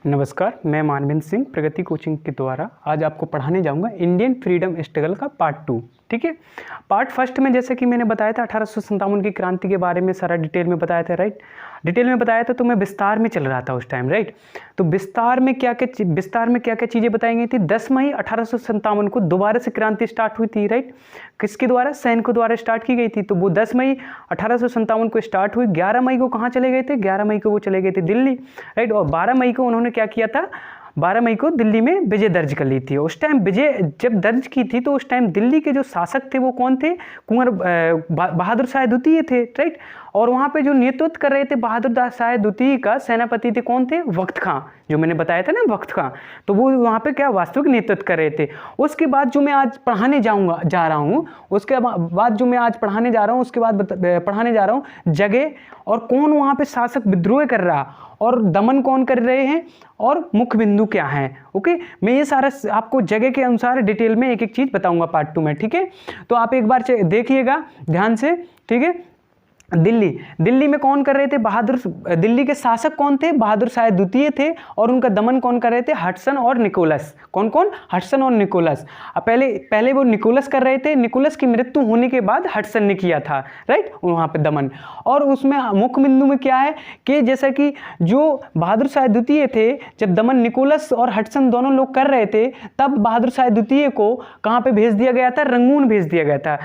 नमस्कार, मैं मानवेंद्र सिंह प्रगति कोचिंग के द्वारा आज आपको पढ़ाने जाऊंगा इंडियन फ्रीडम स्ट्रगल का पार्ट 2। ठीक है, पार्ट फर्स्ट में जैसे कि मैंने बताया था 1857 की क्रांति के बारे में सारा डिटेल में बताया था, राइट। डिटेल में बताया था तो मैं विस्तार में चल रहा था उस टाइम, राइट। तो विस्तार में क्या क्या चीज़ें बताई गई थी। 10 मई 1857 को दोबारा से क्रांति स्टार्ट हुई थी, राइट। किसके द्वारा? सैनिकों द्वारा स्टार्ट की गई थी। तो वो 10 मई 1857 को स्टार्ट हुई। 11 मई को कहाँ चले गए थे? 11 मई को वो चले गए थे दिल्ली, राइट। और 12 मई को उन्होंने क्या किया था? 12 मई को दिल्ली में विजय दर्ज कर ली थी। उस टाइम विजय जब दर्ज की थी तो उस टाइम दिल्ली के जो शासक थे वो कौन थे? कुंवर बहादुर शाह द्वितीय थे, राइट। और वहाँ पे जो नेतृत्व कर रहे थे बहादुर शाह द्वितीय का सेनापति थे कौन थे? वक्त खां, जो मैंने बताया था ना, वक्त खां। तो वो वहाँ पे क्या वास्तविक नेतृत्व कर रहे थे। उसके बाद जो मैं आज पढ़ाने जा रहा हूँ उसके बाद जो मैं आज पढ़ाने जा रहा हूँ उसके बाद पढ़ाने जा रहा हूँ जगह और कौन वहाँ पे शासक विद्रोह कर रहा और दमन कौन कर रहे हैं और मुख्य बिंदु क्या है। ओके, मैं ये सारा आपको जगह के अनुसार डिटेल में एक एक चीज़ बताऊंगा पार्ट 2 में, ठीक है। तो आप एक बार देखिएगा ध्यान से, ठीक है। दिल्ली में कौन कर रहे थे? दिल्ली के शासक कौन थे? बहादुर शाह द्वितीय थे। और उनका दमन कौन कर रहे थे? हडसन और निकोलस। कौन? हडसन और निकोलस। पहले वो निकोलस कर रहे थे। निकोलस की मृत्यु होने के बाद हडसन ने किया था, राइट, वहाँ पे दमन। और उसमें मुख्य बिंदु में क्या है कि जैसा कि जो बहादुर शाह द्वितीय थे, जब दमन निकोलस और हडसन दोनों लोग कर रहे थे तब बहादुर शाह द्वितीय को कहाँ पे भेज दिया गया था? रंगून भेज दिया गया था।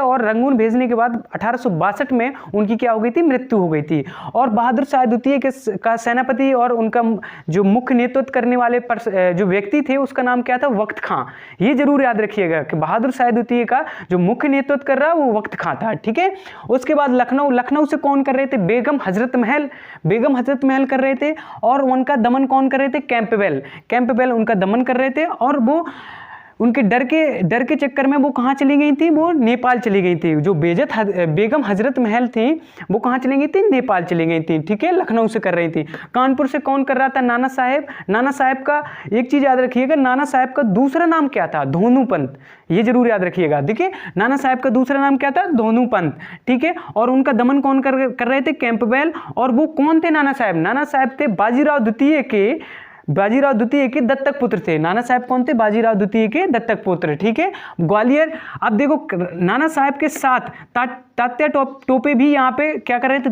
और रंगून भेजने के बाद 1862 में उनकी क्या हो गई थी? मृत्यु हो गई थी। और बहादुर शाह द्वितीय का सेनापति और उनका जो मुख्य नेतृत्व करने वाले जो व्यक्ति थे उसका नाम क्या था? वक्त खां। ये जरूर याद रखिएगा कि बहादुर शाह द्वितीय का जो मुख्य नेतृत्व कर रहा वो वक्त खां था, ठीक है। उसके बाद लखनऊ से कौन कर रहे थे? बेगम हजरत महल कर रहे थे। और उनका दमन कौन कर रहे थे? कैंपबेल उनका दमन कर रहे थे। और वो उनके डर के चक्कर में वो कहाँ चली गई थी? वो नेपाल चली गई थी। जो बेगम हजरत महल थी वो कहाँ चली गई थी? नेपाल चली गई थी, ठीक है। लखनऊ से कर रही थी। कानपुर से कौन कर रहा था? नाना साहेब का एक चीज याद रखिएगा, नाना साहेब का दूसरा नाम क्या था? धोनूपंत। ये जरूर याद रखिएगा। देखिए, नाना साहेब का दूसरा नाम क्या था? धोनूपंत, ठीक है। और उनका दमन कौन कर रहे थे? कैंपबेल। और वो कौन थे? नाना साहेब थे बाजीराव द्वितीय के दत्तक पुत्र थे। नाना साहब कौन थे? बाजीराव द्वितीय के दत्तक पुत्र, ठीक है। ग्वालियर, अब देखो नाना साहब के साथ तात्या टोपे भी यहाँ पे क्या कर रहे थे?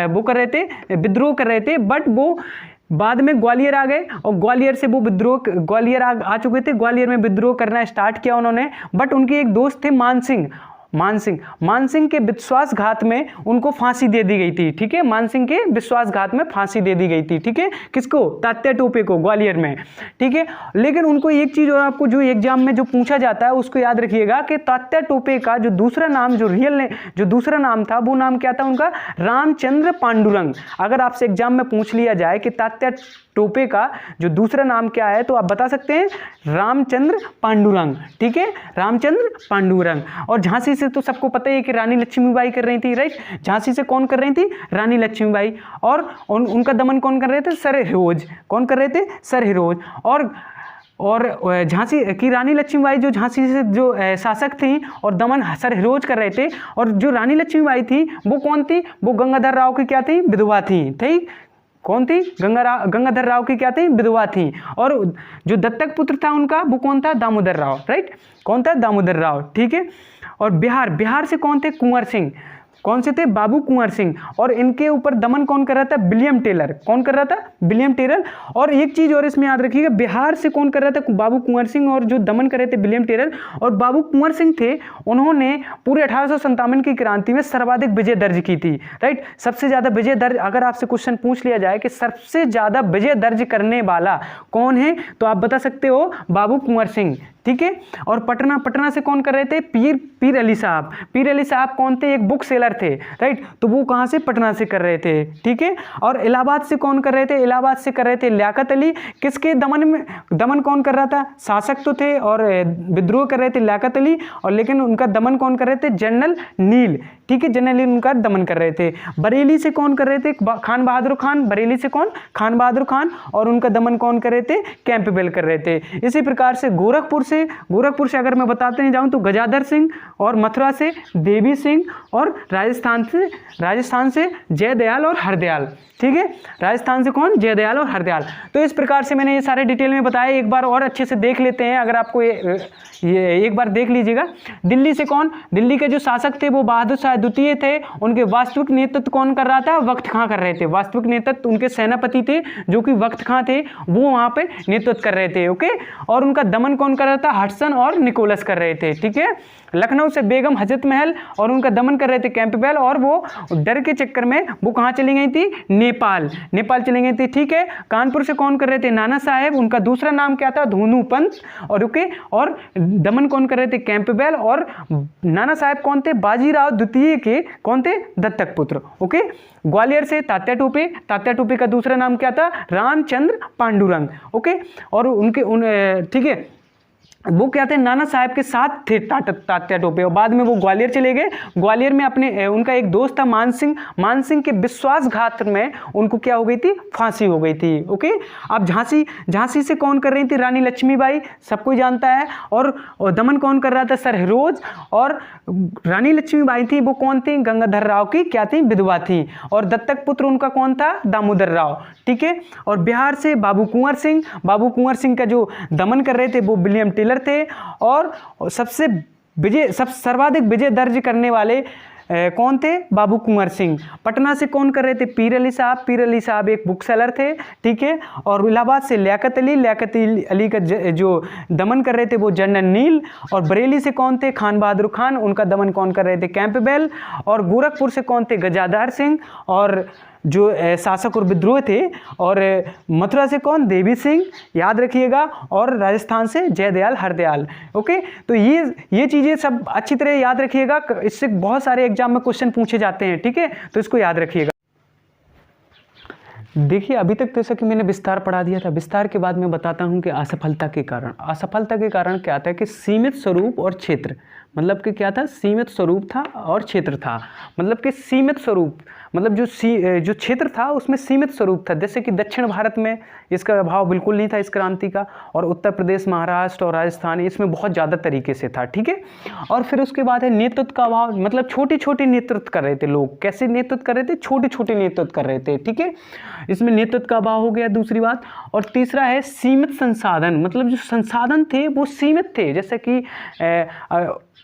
वो कर रहे थे, विद्रोह कर रहे थे। बट वो बाद में ग्वालियर आ गए और ग्वालियर से वो ग्वालियर आ चुके थे। ग्वालियर में विद्रोह करना स्टार्ट किया उन्होंने। बट उनके एक दोस्त थे मानसिंह के विश्वासघात में उनको फांसी दे दी गई थी, ठीक है। मानसिंह के विश्वासघात में फांसी दे दी गई थी, ठीक है। किसको? तात्या टोपे को, ग्वालियर में, ठीक है। लेकिन उनको एक चीज और आपको जो एग्जाम में जो पूछा जाता है उसको याद रखिएगा कि तात्या टोपे का जो दूसरा नाम जो दूसरा नाम था वो नाम क्या था उनका? रामचंद्र पांडुरंग। अगर आपसे एग्जाम में पूछ लिया जाए कि तात्या टोपे का जो दूसरा नाम क्या है तो आप बता सकते हैं रामचंद्र पांडुरंग, ठीक है, रामचंद्र पांडुरंग। और झांसी से तो सबको पता है कि रानी लक्ष्मीबाई कर रही थी, राइट। झांसी से कौन कर रही थी? रानी लक्ष्मीबाई। और उनका दमन कौन कर रहे थे? Sir heroes. कौन कर रहे थे? Sir heroes. और झांसी की रानी लक्ष्मीबाई जो झांसी से जो शासक थी और दमन सर हिरोज कर रहे थे। और जो रानी लक्ष्मीबाई थी वो कौन थी? वो गंगाधर राव की क्या थी? विधवा थी, ठीक। कौन थी? गंगाधर राव की क्या थी? विधवा थी। और जो दत्तक पुत्र था उनका वो कौन था? दामोदर राव, राइट। कौन था? दामोदर राव, ठीक है। और बिहार से कौन थे? कुंवर सिंह। कौन से थे? बाबू कुंवर सिंह। और इनके ऊपर दमन कौन कर रहा था? William Taylor. कौन कर रहा था? William Taylor. और एक चीज और इसमें याद रखिएगा, बिहार से कौन कर रहा था? बाबू कुंवर सिंह। और जो दमन कर रहे थे विलियम टेलर। और बाबू कुंवर सिंह थे, उन्होंने पूरे 1857 की क्रांति में सर्वाधिक विजय दर्ज की थी, राइट। सबसे ज्यादा विजय दर्ज, अगर आपसे क्वेश्चन पूछ लिया जाए कि सबसे ज्यादा विजय दर्ज करने वाला कौन है तो आप बता सकते हो बाबू कुंवर सिंह, ठीक है। और पटना से कौन कर रहे थे? पीर अली साहब कौन थे? एक बुक सेलर थे, राइट। तो वो कहां से? पटना से कर रहे थे, ठीक है। और इलाहाबाद से कौन कर रहे थे? इलाहाबाद से कर रहे थे लियाकत अली। किसके दमन कौन कर रहा था? शासक तो थे और विद्रोह कर रहे थे लियाकत अली। और लेकिन उनका दमन कौन कर रहे थे? जनरल नील। ठीक है, जनरली उनका दमन कर रहे थे। बरेली से कौन कर रहे थे? खान बहादुर खान। बरेली से कौन? खान बहादुर खान। और उनका दमन कौन कर रहे थे? कैंपबेल कर रहे थे। इसी प्रकार से गोरखपुर से अगर मैं बताते नहीं जाऊँ तो गजाधर सिंह, और मथुरा से देवी सिंह, और राजस्थान से जयदयाल और हरदयाल। ठीक है, राजस्थान से कौन? जयदयाल और हरदयाल। तो इस प्रकार से मैंने ये सारे डिटेल में बताया, एक बार और अच्छे से देख लेते हैं। अगर आपको ये एक बार देख लीजिएगा। दिल्ली से कौन? दिल्ली के जो शासक थे वो बहादुर शाह द्वितीय थे। उनके वास्तविक नेतृत्व कौन कर रहा था? वक्त खां कर रहे थे। वास्तविक नेतृत्व उनके सेनापति थे जो कि वक्त खां थे, वो वहाँ पे नेतृत्व कर रहे थे। ओके, और उनका दमन कौन कर रहा था? हडसन और निकोलस कर रहे थे। ठीक है, लखनऊ से बेगम हजरत महल, और उनका दमन कर रहे थे कैंपबेल, और वो डर के चक्कर में वो कहाँ चली गई थी? नेपाल चली गई थी। ठीक है, कानपुर से कौन कर रहे थे? नाना साहेब। उनका दूसरा नाम क्या था? धोनू पंत। और ओके, और दमन कौन कर रहे थे? कैंपबेल। और नाना साहेब कौन थे? बाजीराव द्वितीय के कौन थे? दत्तक पुत्र। ओके, ग्वालियर से तात्या टोपे का दूसरा नाम क्या था? रामचंद्र पांडुरंग। ओके, और उनके ठीक है, वो क्या थे? नाना साहब के साथ थे तात्या टोपे, और बाद में वो ग्वालियर चले गए। ग्वालियर में उनका एक दोस्त था मानसिंह के विश्वासघात में उनको क्या हो गई थी? फांसी हो गई थी। ओके, अब झांसी से कौन कर रही थी? रानी लक्ष्मीबाई, सब कोई जानता है। और दमन कौन कर रहा था? Sir heroes. और रानी लक्ष्मीबाई थी, वो कौन थी? गंगाधर राव की क्या थी? विधवा थी। और दत्तक पुत्र उनका कौन था? दामोदर राव। ठीक है, और बिहार से बाबू कुंवर सिंह का जो दमन कर रहे थे वो विलियम टेलर थे। और सर्वाधिक विजय दर्ज करने वाले कौन थे? बाबू कुंवर सिंह। पटना से कौन कर रहे थे? पीर अली साहब एक बुक सेलर थे। ठीक है, और इलाहाबाद से लियाकत अली का जो दमन कर रहे थे वो जनरल नील। और बरेली से कौन थे? खान बहादुर खान। उनका दमन कौन कर रहे थे? कैंपबेल। और गोरखपुर से कौन थे? गजाधर सिंह, और जो शासक और विद्रोह थे। और मथुरा से कौन? देवी सिंह, याद रखिएगा। और राजस्थान से जयदयाल हरदयाल। ओके, तो ये चीज़ें सब अच्छी तरह याद रखिएगा, इससे बहुत सारे एग्जाम में क्वेश्चन पूछे जाते हैं। ठीक है, तो इसको याद रखिएगा। देखिए, अभी तक जैसा कि मैंने विस्तार पढ़ा दिया था, विस्तार के बाद मैं बताता हूं कि असफलता के कारण क्या था कि सीमित स्वरूप और क्षेत्र, मतलब कि क्या था? सीमित स्वरूप था और क्षेत्र था। मतलब कि सीमित स्वरूप मतलब जो क्षेत्र था उसमें सीमित स्वरूप था। जैसे कि दक्षिण भारत में इसका अभाव बिल्कुल नहीं था इस क्रांति का, और उत्तर प्रदेश, महाराष्ट्र और राजस्थान इसमें बहुत ज़्यादा तरीके से था। ठीक है, और फिर उसके बाद है नेतृत्व का अभाव। मतलब छोटे छोटे नेतृत्व कर रहे थे लोग। कैसे नेतृत्व कर रहे थे? छोटे छोटे नेतृत्व कर रहे थे। ठीक है, इसमें नेतृत्व का अभाव हो गया, दूसरी बात। और तीसरा है सीमित संसाधन। मतलब जो संसाधन थे वो सीमित थे, जैसे कि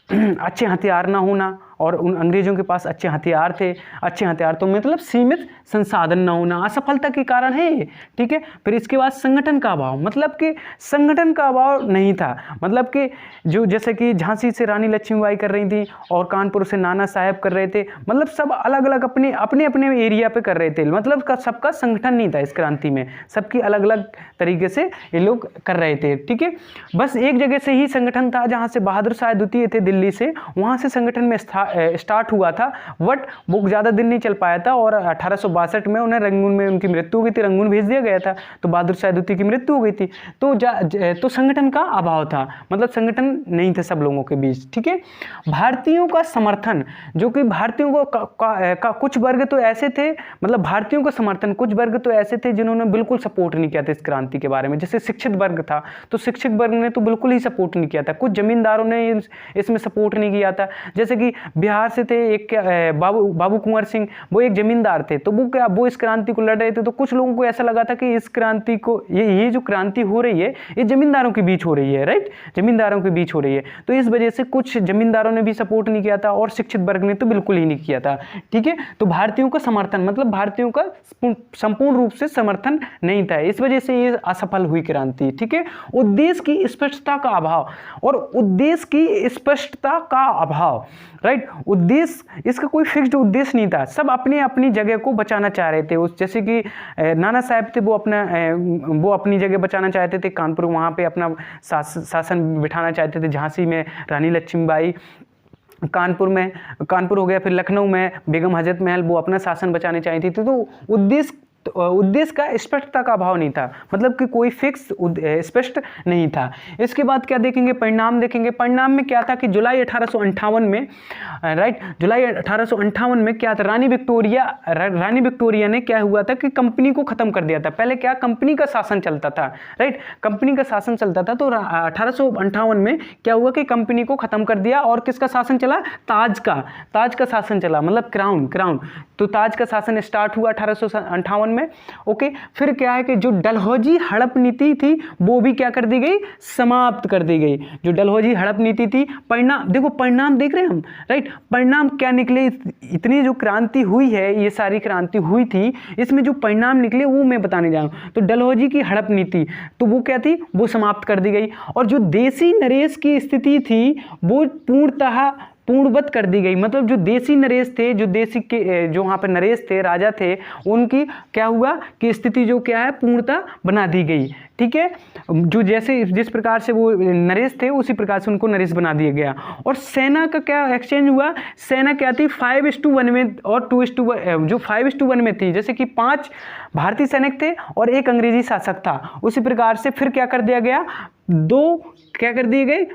अच्छे हथियार ना होना, और उन अंग्रेजों के पास अच्छे हथियार थे। अच्छे हथियार तो मतलब सीमित संसाधन ना होना असफलता के कारण है ये। ठीक है, फिर इसके बाद संगठन का अभाव। मतलब कि संगठन का अभाव नहीं था। मतलब कि जो जैसे कि झांसी से रानी लक्ष्मीबाई कर रही थी, और कानपुर से नाना साहेब कर रहे थे। मतलब सब अलग अलग अपने एरिया पे कर रहे थे। मतलब सबका संगठन नहीं था इस क्रांति में, सबकी अलग अलग तरीके से ये लोग कर रहे थे। ठीक है, बस एक जगह से ही संगठन था, जहाँ से बहादुर शाह द्वितीय थे दिल्ली से, वहाँ से संगठन में स्टार्ट हुआ था। बट वो ज़्यादा दिन नहीं चल पाया था, और 1862 में उन्हें रंगून में उनकी मृत्यु हो गई थी। रंगून भेज दिया गया था, तो बहादुर शाह द्वितीय की मृत्यु हो गई थी। तो संगठन का अभाव था, मतलब संगठन नहीं थे सब लोगों के बीच। ठीक है, भारतीयों का समर्थन, जो कि भारतीयों का कुछ वर्ग तो ऐसे थे, मतलब भारतीयों का समर्थन कुछ वर्ग तो ऐसे थे जिन्होंने बिल्कुल सपोर्ट नहीं किया था इस क्रांति के बारे में। जैसे शिक्षित वर्ग था, तो शिक्षित वर्ग ने तो बिल्कुल ही सपोर्ट नहीं किया था। कुछ जमींदारों ने इसमें सपोर्ट नहीं किया था। जैसे कि बिहार से थे एक बाबू कुंवर सिंह, वो एक जमींदार थे, तो वो इस क्रांति को लड़ रहे थे। तो कुछ लोगों को ऐसा लगा था कि इस क्रांति को ये जो क्रांति हो रही है ये जमींदारों के बीच हो रही है, राइट, जमींदारों के बीच हो रही है। तो इस वजह से कुछ जमींदारों ने भी सपोर्ट नहीं किया था, और शिक्षित वर्ग ने तो बिल्कुल ही नहीं किया था। ठीक है, तो भारतीयों का समर्थन, मतलब भारतीयों का संपूर्ण रूप से समर्थन नहीं था, इस वजह से ये असफल हुई क्रांति। ठीक है, उद्देश्य की स्पष्टता का अभाव, और उद्देश्य की स्पष्टता का अभाव, राइट। उद्देश्य, इसका कोई फिक्स्ड उद्देश्य नहीं था, सब अपनी अपनी जगह को बचाना चाह रहे थे। उस जैसे कि नाना साहब थे, वो अपनी जगह बचाना चाहते थे, कानपुर वहाँ पे अपना शासन बिठाना चाहते थे। झांसी में रानी लक्ष्मीबाई, कानपुर हो गया, फिर लखनऊ में बेगम हजरत महल, वो अपना शासन बचाने चाहती थी। तो उद्देश्य तो उद्देश्य का स्पष्टता का अभाव नहीं था, मतलब कि कोई फिक्स स्पष्ट नहीं था। इसके बाद क्या देखेंगे, परिणाम देखेंगे। परिणाम में क्या था कि जुलाई 1858 में, राइट, जुलाई 1858 में क्या था, रानी विक्टोरिया ने क्या हुआ था कि कंपनी को खत्म कर दिया था। पहले क्या कंपनी का शासन चलता था, राइट, कंपनी का शासन चलता था, तो 1858 में क्या हुआ कि कंपनी को खत्म कर दिया और किसका शासन चला, ताज का शासन चला, मतलब क्राउन। तो ताज का शासन स्टार्ट हुआ 1858 में। ओके, फिर क्या है कि जो डलहौजी हड़प नीति थी वो भी क्या कर दी गई, समाप्त कर दी गई। जो डलहौजी हड़प नीति थी, परिणाम देखो, परिणाम देख रहे हैं हम, राइट, परिणाम क्या निकले, इतनी जो क्रांति हुई है, ये सारी क्रांति हुई थी, इसमें जो परिणाम निकले वो मैं बताने जा रहा हूं। तो डलहौजी की हड़प नीति तो वो क्या थी, वो समाप्त कर दी गई, और जो देसी नरेश की स्थिति थी वो पूर्णतः पूर्णवत कर दी गई। मतलब जो देसी नरेश थे, जो वहाँ पर नरेश थे, राजा थे, उनकी क्या हुआ कि स्थिति जो क्या है पूर्णतः बना दी गई। ठीक है, जो जैसे जिस प्रकार से वो नरेश थे उसी प्रकार से उनको नरेश बना दिया गया। और सेना का क्या एक्सचेंज हुआ, सेना क्या थी 5:1 में और 2:1, जो 5:1 में थी, जैसे कि 5 भारतीय सैनिक थे और 1 अंग्रेजी शासक था, उसी प्रकार से फिर क्या कर दिया गया, 2 क्या कर दिए गए,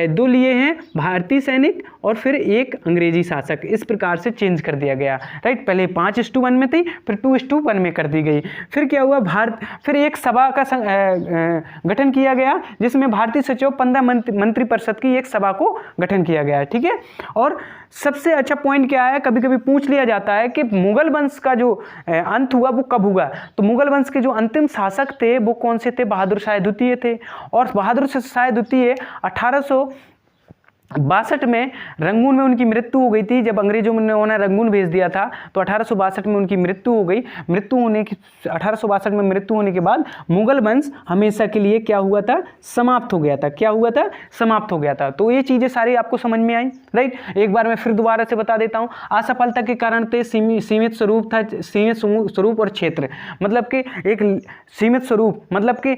2 लिए हैं भारतीय सैनिक और फिर 1 अंग्रेजी शासक, इस प्रकार से चेंज कर दिया गया, राइट। पहले 5:1 में थी, फिर 2:1 में कर दी गई। फिर क्या हुआ, फिर एक सभा का गठन किया गया, जिसमें भारतीय सचिव 15 मंत्रिपरिषद की एक सभा को गठन किया गया। ठीक है, और सबसे अच्छा पॉइंट क्या है, कभी कभी पूछ लिया जाता है कि मुगल वंश का जो अंत हुआ वो कब हुआ। तो मुगल वंश के जो अंतिम शासक थे वो कौन से थे, बहादुर शाह द्वितीय थे। और बहादुर शाह द्वितीय 1862 में रंगून में उनकी मृत्यु हो गई थी। जब अंग्रेजों ने उन्हें रंगून भेज दिया था तो 1862 में उनकी मृत्यु हो गई। 1862 में मृत्यु होने के बाद मुगल वंश हमेशा के लिए क्या हुआ था, समाप्त हो गया था। क्या हुआ था, समाप्त हो गया था। तो ये चीज़ें सारी आपको समझ में आई, राइट। एक बार मैं फिर दोबारा से बता देता हूँ। असफलता के कारण थे सीमित स्वरूप था, सीमित स्वरूप और क्षेत्र, मतलब कि एक सीमित स्वरूप, मतलब कि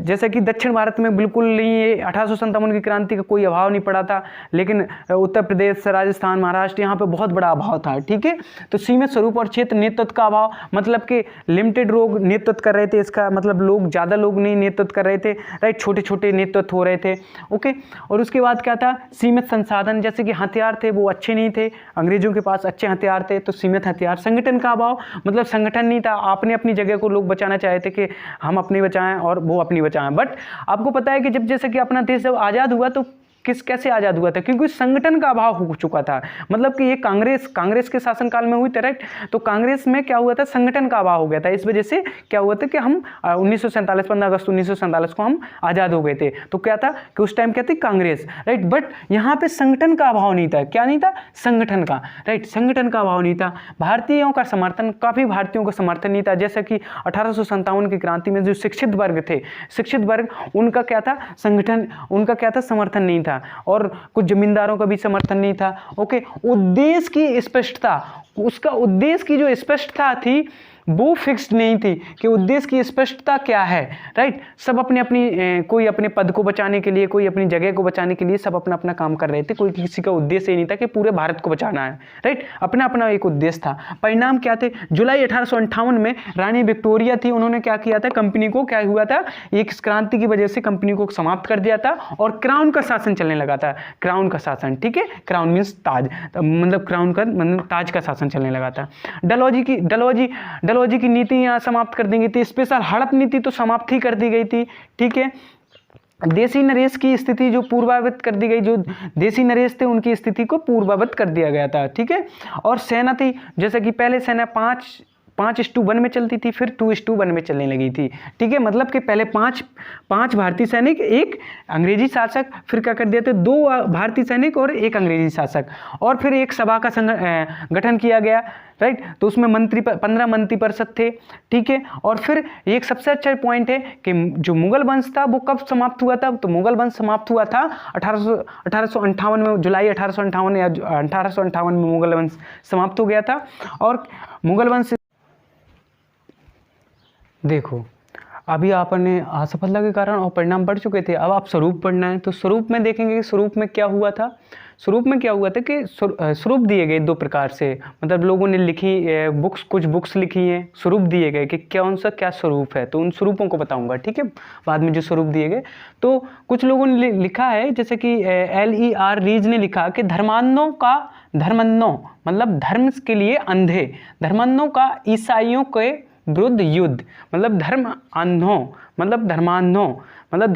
जैसे कि दक्षिण भारत में बिल्कुल नहीं, 1857 की क्रांति का कोई अभाव नहीं पड़ा था, लेकिन उत्तर प्रदेश, राजस्थान, महाराष्ट्र यहाँ पे बहुत बड़ा अभाव था। ठीक है, तो सीमित स्वरूप और क्षेत्र, नेतृत्व का अभाव, मतलब कि लिमिटेड लोग नेतृत्व कर रहे थे, इसका मतलब ज़्यादा लोग नहीं नेतृत्व कर रहे थे, राइट, छोटे छोटे नेतृत्व हो रहे थे। ओके, और उसके बाद क्या था, सीमित संसाधन, जैसे कि हथियार थे वो अच्छे नहीं थे, अंग्रेजों के पास अच्छे हथियार थे तो सीमित हथियार। संगठन का अभाव, मतलब संगठन नहीं था, अपने अपनी जगह को लोग बचाना चाहे थे कि हम अपनी बचाएं और वो अपनी बचाएं। बट आपको पता है कि जैसे कि अपना देश जब आज़ाद हुआ तो कैसे आज़ाद हुआ था, क्योंकि संगठन का अभाव हो चुका था। मतलब कि ये कांग्रेस के शासनकाल में हुई थी, राइट। तो कांग्रेस में क्या हुआ था, संगठन का अभाव हो गया था। इस वजह से क्या हुआ था कि हम 1947 15 अगस्त 1947 को हम आज़ाद हो गए थे। तो क्या था कि उस टाइम क्या थी, कांग्रेस, राइट। बट यहाँ पे संगठन का अभाव नहीं था। क्या नहीं था, संगठन का, राइट, संगठन का अभाव नहीं था। भारतीयों का समर्थन, काफ़ी भारतीयों का समर्थन नहीं था। जैसे कि 1857 की क्रांति में जो शिक्षित वर्ग थे, शिक्षित वर्ग, उनका क्या था, संगठन, उनका क्या था, समर्थन नहीं था। और कुछ जमींदारों का भी समर्थन नहीं था। ओके, उद्देश्य की स्पष्टता, उसका उद्देश्य की जो स्पष्टता थी वो फिक्स्ड नहीं थी कि उद्देश्य की स्पष्टता क्या है, राइट। सब अपने अपनी कोई अपने पद को बचाने के लिए, कोई अपनी जगह को बचाने के लिए सब अपना अपना काम कर रहे थे। कोई किसी का उद्देश्य ही नहीं था कि पूरे भारत को बचाना है, राइट। अपना अपना एक उद्देश्य था। परिणाम क्या थे, जुलाई 1858 में रानी विक्टोरिया थी, उन्होंने क्या किया था, कंपनी को, क्या हुआ था, एक क्रांति की वजह से कंपनी को समाप्त कर दिया था और क्राउन का शासन चलने लगा था। क्राउन का शासन, ठीक है, क्राउन मीन्स ताज, मतलब क्राउन का मतलब ताज का शासन चलने लगा था। डलहौजी की नीति यहाँ समाप्त कर दी गई थी। स्पेशल हड़प नीति तो समाप्त ही कर दी गई थी। ठीक है, देसी नरेश की स्थिति जो पूर्ववत कर दी गई, जो देसी नरेश थे उनकी स्थिति को पूर्ववत कर दिया गया था। ठीक है, और सेना थी, जैसे कि पहले सेना 5:1 में चलती थी, फिर 2:1 में चलने लगी थी। ठीक है, मतलब कि पहले 5 भारतीय सैनिक, 1 अंग्रेजी शासक, फिर क्या कर दिए थे, 2 भारतीय सैनिक और 1 अंग्रेजी शासक, और फिर एक सभा का गठन किया गया, राइट। तो उसमें 15 मंत्रिपरिषद थे। ठीक है, और फिर एक सबसे अच्छा पॉइंट है कि जो मुगल वंश था वो कब समाप्त हुआ था, तो मुगल वंश समाप्त हुआ था 1858 में, जुलाई 1858 या 1858 में मुगल वंश समाप्त हो गया था। और मुगल वंश, देखो अभी आपने असफलता के कारण और परिणाम पढ़ चुके थे, अब आप स्वरूप पढ़ना है। तो स्वरूप में देखेंगे कि स्वरूप में क्या हुआ था। स्वरूप में क्या हुआ था कि स्वरूप दिए गए दो प्रकार से, मतलब लोगों ने लिखी बुक्स, कुछ बुक्स लिखी हैं, स्वरूप दिए गए कि कौन सा क्या स्वरूप है, तो उन स्वरूपों को बताऊंगा, ठीक है, बाद में जो स्वरूप दिए गए। तो कुछ लोगों ने लिखा है, जैसे कि LER रीज ने लिखा कि धर्मांधों मतलब धर्म के लिए अंधे, धर्मांधों का ईसाइयों के विरुद्ध युद्ध, मतलब धर्मांधों मतलब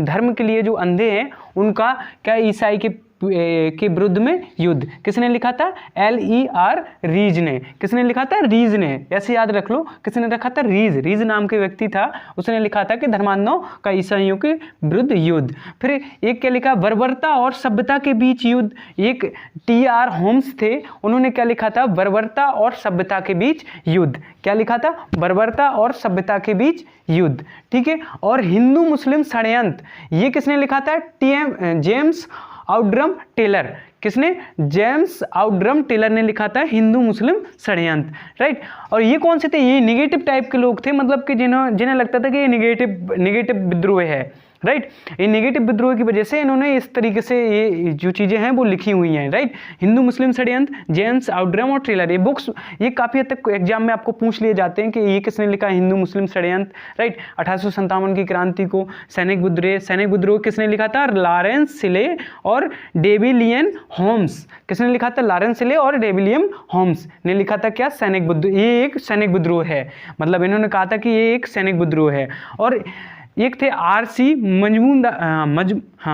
धर्म के लिए जो अंधे हैं उनका क्या ईसाई के विरुद्ध में युद्ध। किसने लिखा था? LER रीज ने। किसने लिखा था? रीज ने। ऐसे याद रख लो, किसने रखा था? रीज नाम के व्यक्ति था, उसने लिखा था कि धर्मांधों का ईसाइयों के विरुद्ध युद्ध। फिर एक क्या लिखा? बर्बरता और सभ्यता के बीच युद्ध। एक TR होम्स थे, उन्होंने क्या लिखा था? बर्बरता और सभ्यता के बीच युद्ध। क्या लिखा था? बर्बरता और सभ्यता के बीच युद्ध, ठीक है। और हिंदू मुस्लिम षड्यंत्र, ये किसने लिखा था? James Outram Taylor. किसने? जेम्स आउड्रम टेलर ने लिखा था हिंदू मुस्लिम षड्यंत्र, राइट। और ये कौन से थे? ये निगेटिव टाइप के लोग थे, मतलब कि जिन्हें लगता था कि ये निगेटिव विद्रोह है, राइट। ये नेगेटिव विद्रोह की वजह से इन्होंने इस तरीके से ये जो चीज़ें हैं वो लिखी हुई हैं, राइट। हिंदू मुस्लिम षड्यंत्र, जेम्स आउड्रम और टेलर, ये बुक्स ये काफ़ी हद तक एग्जाम में आपको पूछ लिए जाते हैं कि ये किसने लिखा? हिंदू मुस्लिम षड्यंत्र, राइट। 1857 की क्रांति को, सैनिक विद्रोह किसने लिखा था? लॉरेंस सिले और डेविलियन होम्स। किसने लिखा था? लॉरेंस सिले और डेविलियन होम्स ने लिखा था क्या? सैनिक विद्रोह। ये एक सैनिक विद्रोह है, मतलब इन्होंने कहा था कि ये एक सैनिक विद्रोह है। और एक थे RC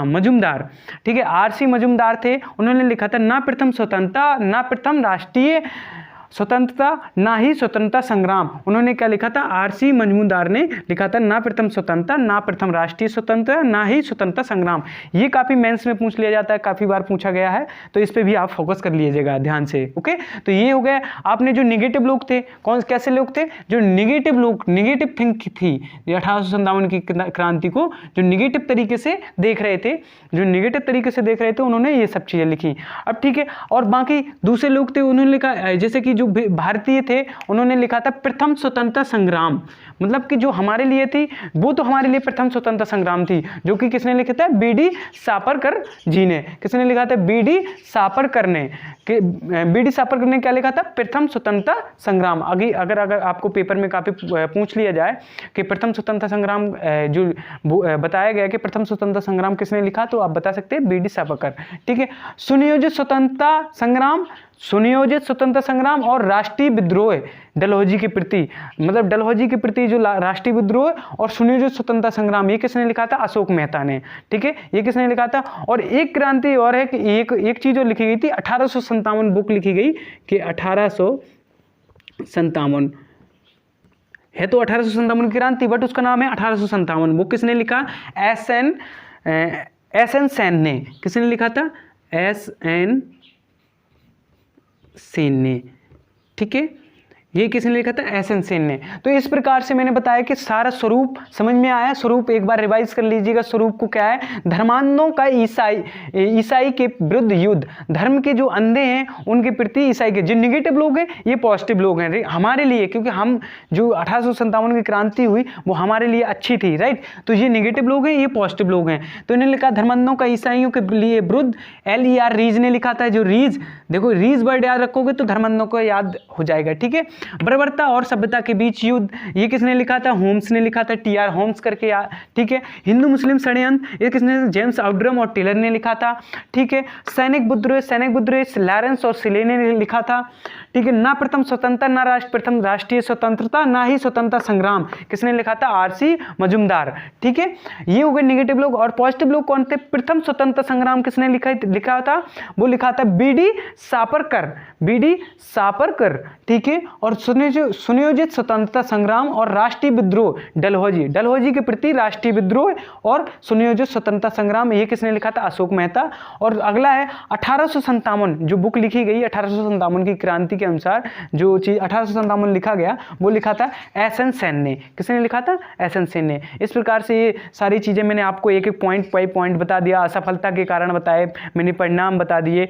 मजूमदार, ठीक है। RC मजूमदार थे, उन्होंने लिखा था ना प्रथम स्वतंत्रता, ना प्रथम राष्ट्रीय स्वतंत्रता, ना ही स्वतंत्रता संग्राम। उन्होंने क्या लिखा था? RC मजूमदार ने लिखा था ना प्रथम स्वतंत्रता, ना प्रथम राष्ट्रीय स्वतंत्रता, ना ही स्वतंत्रता संग्राम। ये काफ़ी मेंस में पूछ लिया जाता है, काफ़ी बार पूछा गया है, तो इस पे भी आप फोकस कर लीजिएगा ध्यान से, ओके। तो ये हो गया आपने जो निगेटिव लोग थे, कैसे लोग थे? जो निगेटिव थिंक थी, 1857 की क्रांति को जो निगेटिव तरीके से देख रहे थे, उन्होंने ये सब चीज़ें लिखी। अब ठीक है, और बाकी दूसरे लोग थे, उन्होंने लिखा, जैसे कि जो भारतीय थे, उन्होंने लिखा था प्रथम स्वतंत्रता संग्राम, मतलब कि जो हमारे लिए थी वो तो हमारे लिए प्रथम स्वतंत्रता संग्राम थी, जो कि किसने लिखा था? BD सावरकर जी ने। किसने लिखा था? BD सावरकर ने। BD सावरकर ने क्या लिखा था? प्रथम स्वतंत्रता संग्राम। अगर आपको पेपर में काफी पूछ लिया जाए कि प्रथम स्वतंत्रता संग्राम जो बताया गया कि प्रथम स्वतंत्रता संग्राम किसने लिखा, तो आप बता सकते हैं BD सावरकर, ठीक है। सुनियोजित स्वतंत्रता संग्राम और राष्ट्रीय विद्रोह डलहौजी के प्रति, मतलब डलहौजी के प्रति जो राष्ट्रीय विद्रोह और सुनियोजित स्वतंत्रता संग्राम, ये किसने लिखा था? अशोक मेहता ने, ठीक है। ये किसने लिखा था? और एक क्रांति और है कि एक चीज और लिखी गई थी, 1857 बुक लिखी गई कि 1857 है, तो 1857 की क्रांति, बट उसका नाम है 1857। बुक किसने लिखा? SN सेन ने। किसने लिखा था? SN सेन ने, ठीक है। ये किसने लिखा था? SN सेन ने। तो इस प्रकार से मैंने बताया कि सारा स्वरूप समझ में आया। स्वरूप एक बार रिवाइज कर लीजिएगा। स्वरूप को क्या है? धर्मांधों का ईसाई के विरुद्ध युद्ध, धर्म के जो अंधे हैं उनके प्रति ईसाई के, जो निगेटिव लोग हैं ये पॉजिटिव लोग हैं हमारे लिए, क्योंकि हम जो 1857 की क्रांति हुई वो हमारे लिए अच्छी थी, राइट। तो ये निगेटिव लोग हैं, ये पॉजिटिव लोग हैं। तो इन्होंने लिखा धर्मांधों का ईसाइयों के लिए विरुद्ध, LER रीज ने लिखा था। जो रीज, देखो रीज वर्ड याद रखोगे तो धर्मांधों को याद हो जाएगा, ठीक है। बर्बरता और सभ्यता के बीच युद्ध, ये किसने लिखा था? होम्स ने लिखा था, TR होम्स करके, ठीक है। हिंदू मुस्लिम षड्यंत्र, ये किसने? जेम्स आउड्रम और टेलर ने लिखा था, ठीक है। सैनिक विद्रोह लॉरेंस और सिले ने लिखा था, ठीक है। ना प्रथम स्वतंत्रता, ना प्रथम राष्ट्रीय स्वतंत्रता, ना ही स्वतंत्रता संग्राम, किसने लिखा था? RC मजूमदार, ठीक है। ये हो गए निगेटिव लोग। और पॉजिटिव लोग कौन थे? प्रथम स्वतंत्रता संग्राम किसने लिखा था? वो लिखा था BD सावरकर, ठीक है। और सुनियोजित स्वतंत्रता संग्राम और राष्ट्रीय विद्रोह डलहौजी के प्रति राष्ट्रीय विद्रोह और सुनियोजित स्वतंत्रता संग्राम, ये किसने लिखा था? अशोक मेहता। और अगला है 1857, जो बुक लिखी गई 1857 की क्रांति के अनुसार, जो चीज 1857 लिखा गया वो लिखा था SN सेन ने। किसने लिखा था? SN सेन ने। इस प्रकार से ये सारी चीजें मैंने आपको एक एक पॉइंट बाय पॉइंट बता दिया। असफलता के कारण बताए मैंने, परिणाम बता दिए।